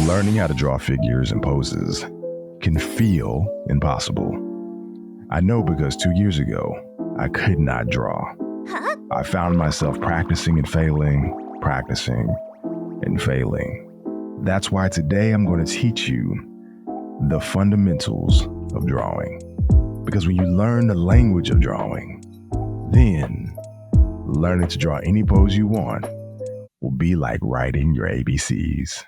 Learning how to draw figures and poses can feel impossible. I know because 2 years ago, I could not draw. I found myself practicing and failing. That's why today I'm going to teach you the fundamentals of drawing. Because when you learn the language of drawing, then learning to draw any pose you want will be like writing your ABCs.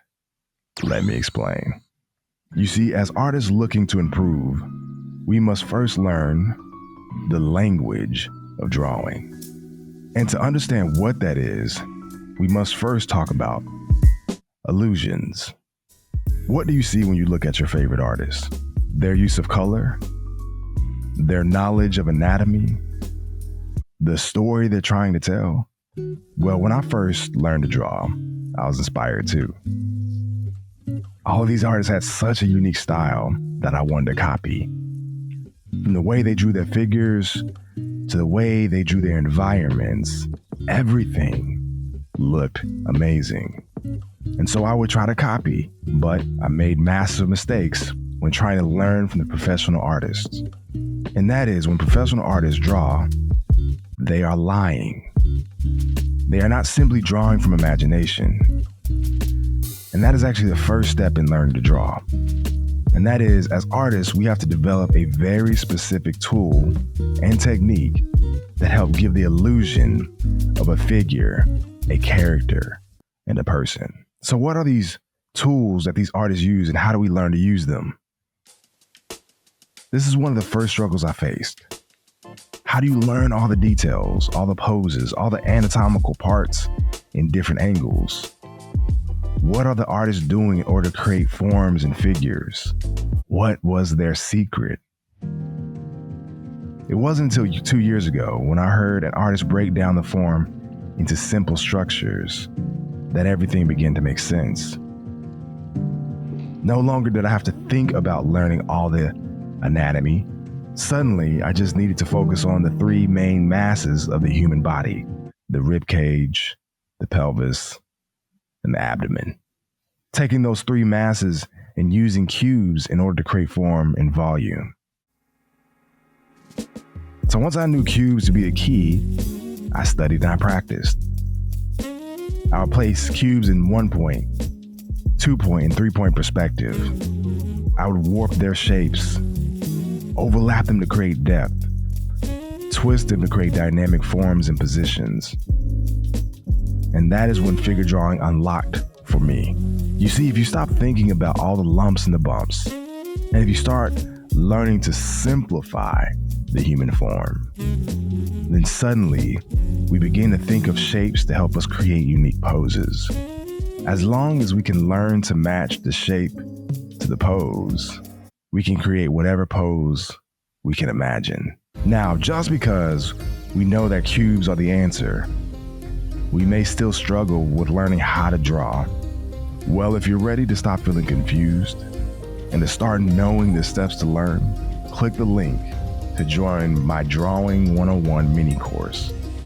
Let me explain. You see, as artists looking to improve, we must first learn the language of drawing. And to understand what that is, we must first talk about illusions. What do you see when you look at your favorite artist? Their use of color, their knowledge of anatomy, the story they're trying to tell. Well, when I first learned to draw, I was inspired too. All of these artists had such a unique style that I wanted to copy. From the way they drew their figures to the way they drew their environments, everything looked amazing. And so I would try to copy, but I made massive mistakes when trying to learn from the professional artists. And that is, when professional artists draw, they are lying. They are not simply drawing from imagination. And that is actually the first step in learning to draw. And that is, as artists, we have to develop a very specific tool and technique that help give the illusion of a figure, a character, and a person. So what are these tools that these artists use, and how do we learn to use them? This is one of the first struggles I faced. How do you learn all the details, all the poses, all the anatomical parts in different angles? What are the artists doing in order to create forms and figures? What was their secret? It wasn't until 2 years ago when I heard an artist break down the form into simple structures that everything began to make sense. No longer did I have to think about learning all the anatomy. Suddenly, I just needed to focus on the three main masses of the human body: the rib cage, the pelvis, and the abdomen. Taking those three masses and using cubes in order to create form and volume. So once I knew cubes to be a key, I studied and I practiced. I would place cubes in 1 point, 2 point, and 3 point perspective. I would warp their shapes, overlap them to create depth, twist them to create dynamic forms and positions. And that is when figure drawing unlocked for me. You see, if you stop thinking about all the lumps and the bumps, and if you start learning to simplify the human form, then suddenly we begin to think of shapes to help us create unique poses. As long as we can learn to match the shape to the pose, we can create whatever pose we can imagine. Now, just because we know that cubes are the answer, we may still struggle with learning how to draw. Well, if you're ready to stop feeling confused and to start knowing the steps to learn, click the link to join my Drawing 101 mini course.